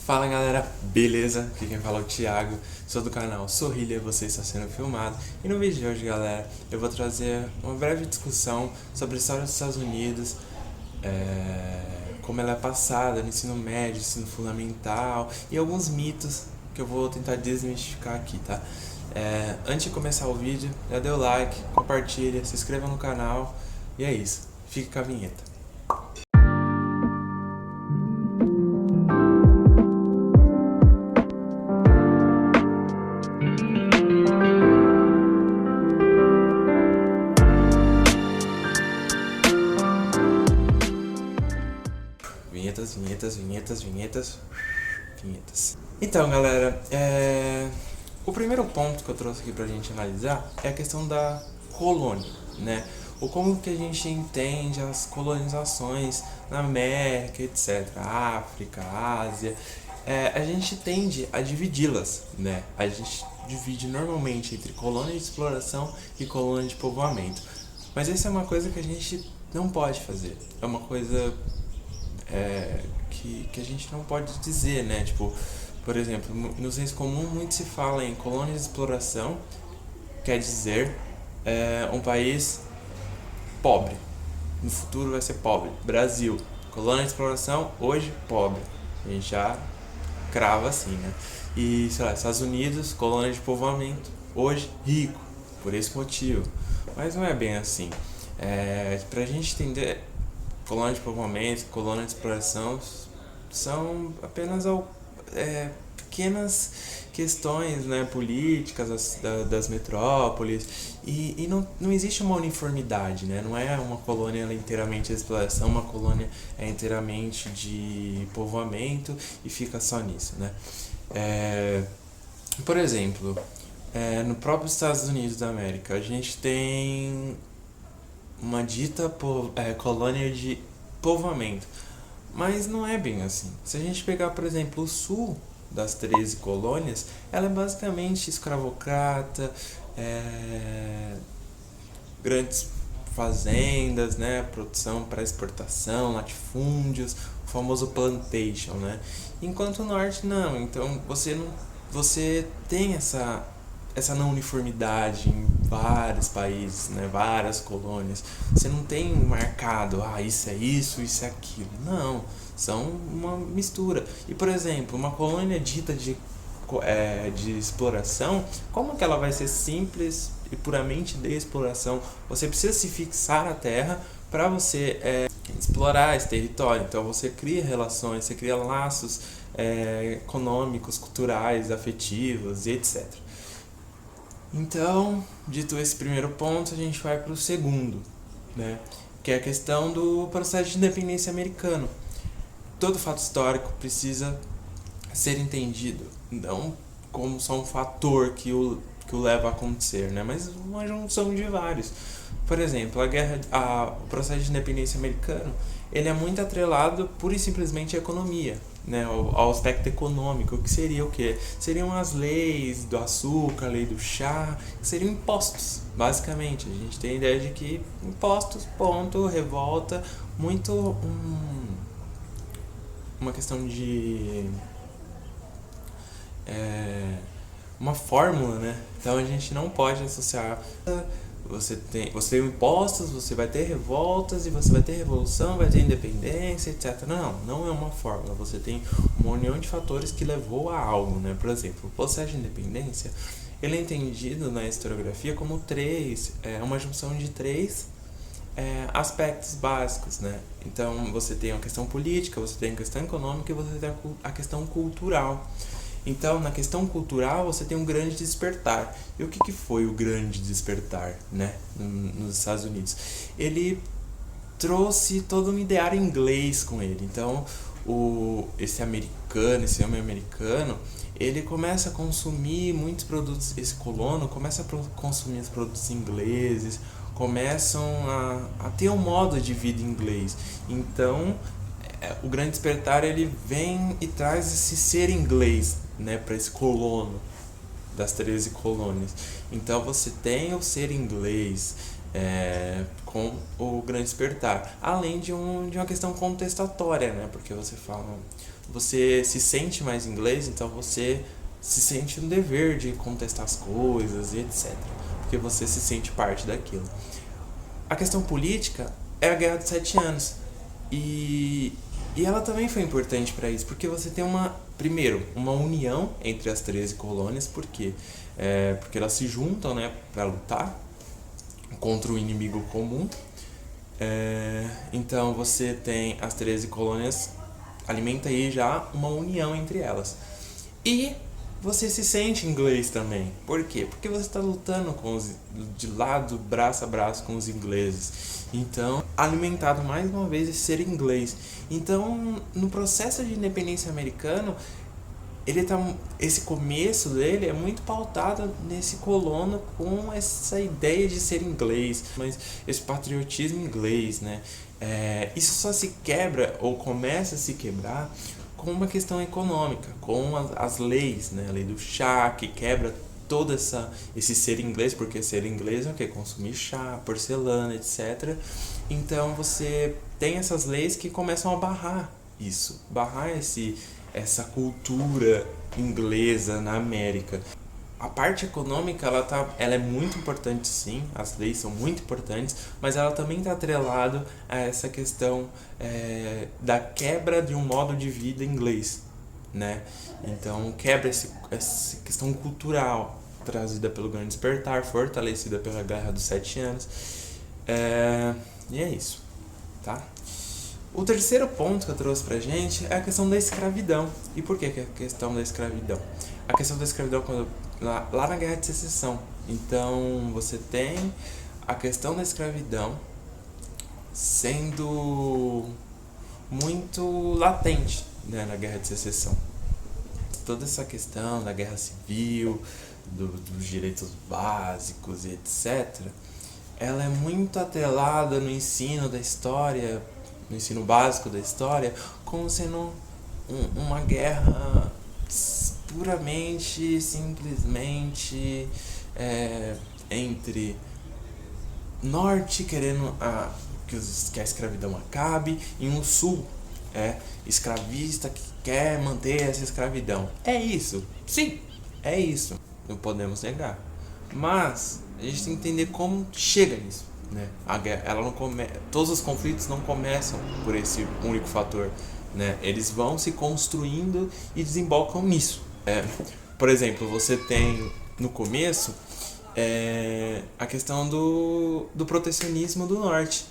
Fala galera, beleza? Aqui quem fala é o Thiago, sou do canal Sorrilha, você está sendo filmado. E no vídeo de hoje, galera, eu vou trazer uma breve discussão sobre a história dos Estados Unidos, como ela é passada no ensino médio, ensino fundamental e alguns mitos que eu vou tentar desmistificar aqui, tá? Antes de começar o vídeo, já dê o like, compartilha, se inscreva no canal e é isso, fique com a vinheta. Vinhetas. Então, galera, o primeiro ponto que eu trouxe aqui pra gente analisar é a questão da colônia, né? Ou como que a gente entende as colonizações na América, etc. África, Ásia. A gente tende a dividi-las, né? A gente divide normalmente entre colônia de exploração e colônia de povoamento. Mas isso é uma coisa que a gente não pode fazer. É uma coisa que a gente não pode dizer, né? Tipo, por exemplo, no senso comum muito se fala em colônia de exploração, quer dizer um país pobre. No futuro vai ser pobre. Brasil, colônia de exploração, hoje pobre. A gente já crava assim, né? E, sei lá, Estados Unidos, colônia de povoamento, hoje rico, por esse motivo. Mas não é bem assim. Pra gente entender, colônia de povoamento, colônia de exploração são apenas pequenas questões, né, políticas das metrópoles e não existe uma uniformidade, né? Não é uma colônia inteiramente de exploração, uma colônia é inteiramente de povoamento e fica só nisso, né? Por exemplo, no próprio Estados Unidos da América, a gente tem uma dita colônia de povoamento, mas não é bem assim. Se a gente pegar, por exemplo, o sul das 13 colônias, ela é basicamente escravocrata, grandes fazendas, né, produção para exportação, latifúndios, o famoso plantation, né? Enquanto o norte não. Então você tem essa não uniformidade em vários países, né, várias colônias. Você não tem marcado, isso é isso, isso é aquilo. Não, são uma mistura. E, por exemplo, uma colônia dita de exploração, como que ela vai ser simples e puramente de exploração? Você precisa se fixar na terra para você explorar esse território. Então você cria relações, você cria laços econômicos, culturais, afetivos e etc. Então, dito esse primeiro ponto, a gente vai para o segundo, né? Que é a questão do processo de independência americano. Todo fato histórico precisa ser entendido, não como só um fator que o leva a acontecer, né? Mas uma junção de vários. Por exemplo, o processo de independência americano, ele é muito atrelado pura e simplesmente à economia, né, ao aspecto econômico, que seria o quê? Seriam as leis do açúcar, a lei do chá, que seriam impostos, basicamente. A gente tem a ideia de que impostos, ponto, revolta, muito uma questão de uma fórmula, né? Então a gente não pode associar. Você tem impostos, você vai ter revoltas e você vai ter revolução, vai ter independência, etc. Não é uma fórmula. Você tem uma união de fatores que levou a algo, né? Por exemplo, o processo de independência, ele é entendido na historiografia como uma junção de três aspectos básicos, né? Então você tem a questão política, você tem a questão econômica e você tem a questão cultural. Então, na questão cultural, você tem um grande despertar. E o que foi o grande despertar, né, nos Estados Unidos? Ele trouxe todo um ideário inglês com ele. Então, esse homem americano, ele começa a consumir muitos produtos, esse colono começa a consumir os produtos ingleses, começam a ter um modo de vida inglês. Então, o grande despertar, ele vem e traz esse ser inglês, né, para esse colono das 13 colônias. Então você tem o ser inglês com o grande despertar, além de uma questão contestatória, né, porque você fala, você se sente mais inglês, então você se sente no dever de contestar as coisas e etc. Porque você se sente parte daquilo. A questão política é a Guerra dos 7 Anos. E ela também foi importante para isso, porque você tem primeiro, uma união entre as 13 colônias, porque elas se juntam, né, para lutar contra o inimigo comum. Então você tem as 13 colônias, alimenta aí já uma união entre elas. E você se sente inglês também. Por quê? Porque você está lutando de lado, braço a braço com os ingleses. Então, alimentado mais uma vez esse ser inglês. Então, no processo de independência americano, esse começo dele é muito pautado nesse colono com essa ideia de ser inglês, mas esse patriotismo inglês, né? Isso só se quebra ou começa a se quebrar com uma questão econômica, com as leis, né? A lei do chá, que quebra todo esse ser inglês, porque ser inglês é o quê? Consumir chá, porcelana, etc. Então você tem essas leis que começam a barrar isso, barrar essa cultura inglesa na América. A parte econômica ela é muito importante, sim, as leis são muito importantes, mas ela também está atrelado a essa questão da quebra de um modo de vida inglês, né? Então quebra essa questão cultural trazida pelo Grande Despertar, fortalecida pela Guerra dos 7 Anos, e é isso, tá? O terceiro ponto que eu trouxe pra gente é a questão da escravidão. E por que a questão da escravidão? A questão da escravidão lá na Guerra de Secessão. Então você tem a questão da escravidão sendo muito latente, né, na Guerra de Secessão. Toda essa questão da guerra civil, dos direitos básicos e etc., ela é muito atrelada no ensino da história, no ensino básico da história, como sendo uma guerra puramente, simplesmente entre norte querendo que a escravidão acabe e um sul escravista que quer manter essa escravidão. É isso, sim, é isso, não podemos negar. Mas a gente tem que entender como chega nisso, né? A guerra, todos os conflitos não começam por esse único fator, né? Eles vão se construindo e desembocam nisso. Por exemplo, você tem no começo a questão do protecionismo do norte.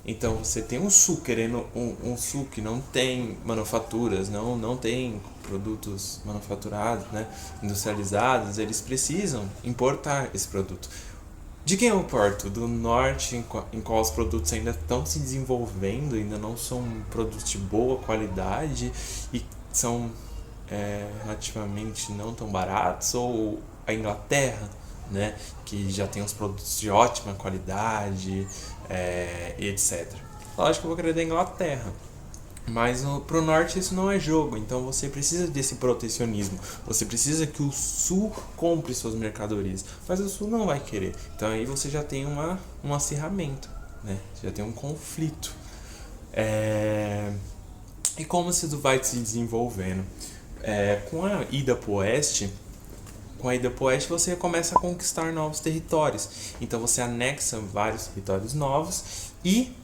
Então você tem um sul querendo um sul que não tem manufaturas, não tem produtos manufaturados, né, industrializados. Eles precisam importar esse produto. De quem é o porto? Do norte, em qual os produtos ainda estão se desenvolvendo, ainda não são produtos de boa qualidade e são relativamente não tão baratos, ou a Inglaterra, né, que já tem os produtos de ótima qualidade, e etc. Lógico que eu vou querer da Inglaterra, mas pro norte isso não é jogo, então você precisa desse protecionismo, você precisa que o sul compre suas mercadorias, mas o sul não vai querer, então aí você já tem um acirramento, né? Já tem um conflito. E como isso vai se desenvolvendo? Com a ida pro oeste, você começa a conquistar novos territórios. Então você anexa vários territórios novos e,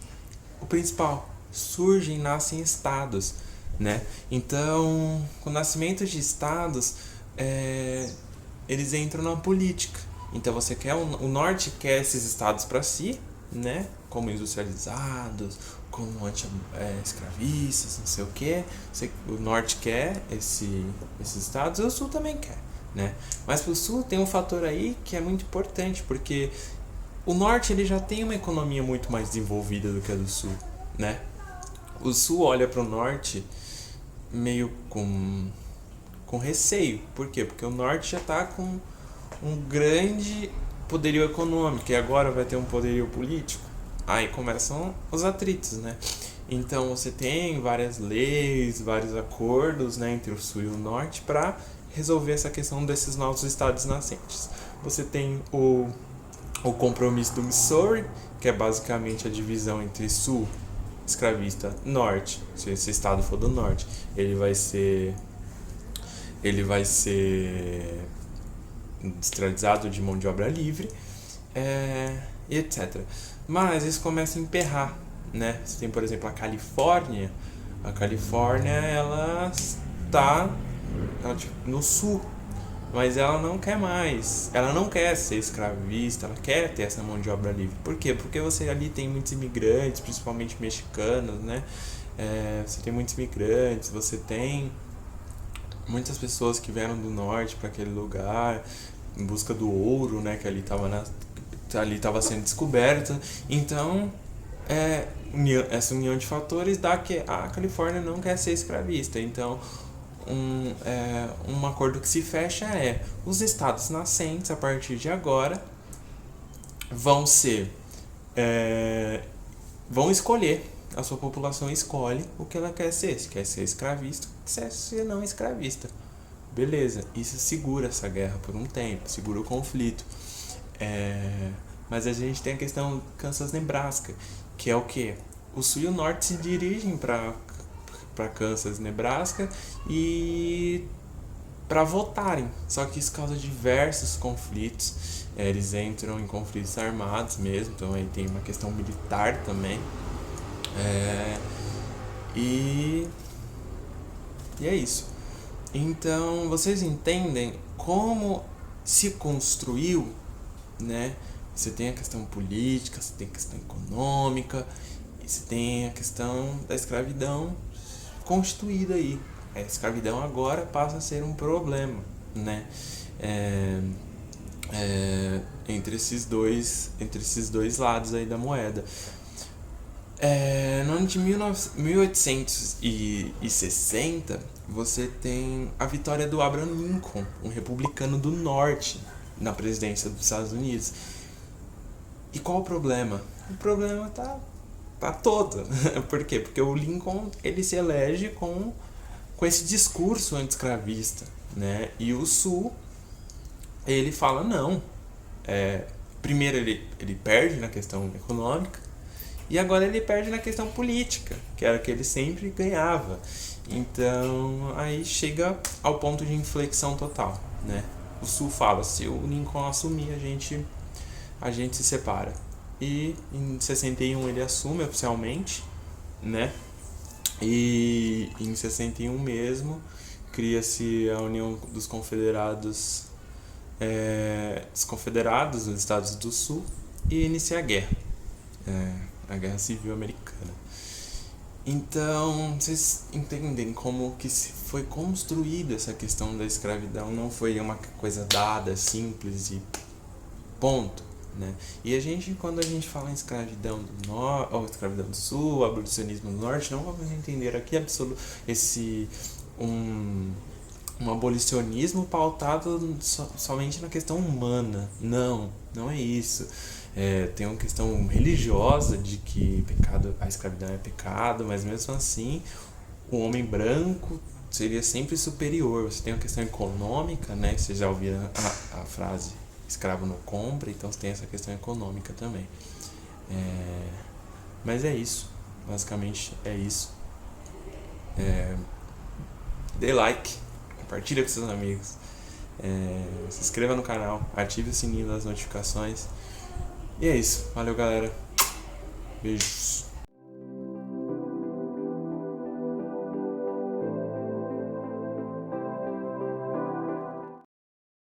o principal, surgem e nascem estados, né? Então, com o nascimento de estados, eles entram na política. Então o norte quer esses estados para si, né? Como industrializados, como escravistas, não sei o que. O norte quer esses estados e o sul também quer, né? Mas para o sul tem um fator aí que é muito importante, porque o norte ele já tem uma economia muito mais desenvolvida do que a do sul, né? O sul olha para o norte meio com receio. Por quê? Porque o norte já está com um grande poderio econômico e agora vai ter um poderio político. Aí começam os atritos, né? Então você tem várias leis, vários acordos, né, entre o sul e o norte para resolver essa questão desses novos estados nascentes. Você tem o compromisso do Missouri, que é basicamente a divisão entre sul escravista norte, se esse estado for do norte, ele vai ser industrializado de mão de obra livre, e etc. Mas isso começa a emperrar, né? Você tem, por exemplo, a Califórnia. A Califórnia, ela está no sul, mas ela não quer mais. Ela não quer ser escravista, ela quer ter essa mão de obra livre. Por quê? Porque você ali tem muitos imigrantes, principalmente mexicanos, né? Você tem muitos imigrantes, você tem muitas pessoas que vieram do norte para aquele lugar em busca do ouro, né? Que ali estava sendo descoberto. Então, essa união de fatores dá que a Califórnia não quer ser escravista. Então, um acordo que se fecha os estados nascentes, a partir de agora, vão escolher, a sua população escolhe o que ela quer ser, se quer ser escravista, se quer ser não escravista. Beleza, isso segura essa guerra por um tempo, segura o conflito. Mas a gente tem a questão do Kansas, Nebraska, que é o que? O sul e o norte se dirigem para Kansas, Nebraska, e para votarem. Só que isso causa diversos conflitos. Eles entram em conflitos armados mesmo, então aí tem uma questão militar também. E é isso. Então, vocês entendem como se construiu, né? Você tem a questão política, você tem a questão econômica, e você tem a questão da escravidão constituída aí. A escravidão agora passa a ser um problema, né? Entre esses dois lados aí da moeda. No ano de 1860, você tem a vitória do Abraham Lincoln, um republicano do norte, na presidência dos Estados Unidos. E qual o problema? O problema tá todo. Por quê? Porque o Lincoln, ele se elege com esse discurso anti-escravista, né? E o Sul, ele fala não. Primeiro ele perde na questão econômica, e agora ele perde na questão política, que era que ele sempre ganhava. Então, aí chega ao ponto de inflexão total, né? O Sul fala, se o Lincoln assumir, a gente se separa. E em 61 ele assume oficialmente, né? E em 61 mesmo, cria-se a União dos Confederados, dos Estados do Sul, e inicia a guerra. A Guerra Civil Americana. Então, vocês entendem como que foi construída essa questão da escravidão, não foi uma coisa dada, simples e ponto, né? E quando a gente fala em escravidão do norte, ou escravidão do sul, abolicionismo do norte, não vamos entender aqui um abolicionismo pautado somente na questão humana. Não é isso. Tem uma questão religiosa de que a escravidão é pecado, mas mesmo assim o homem branco seria sempre superior. Você tem uma questão econômica, né? Vocês já ouviram a frase escravo não compra, então você tem essa questão econômica também. Mas é isso, basicamente é isso. Dê like, compartilha com seus amigos, se inscreva no canal, ative o sininho das notificações. E é isso, valeu galera, beijos.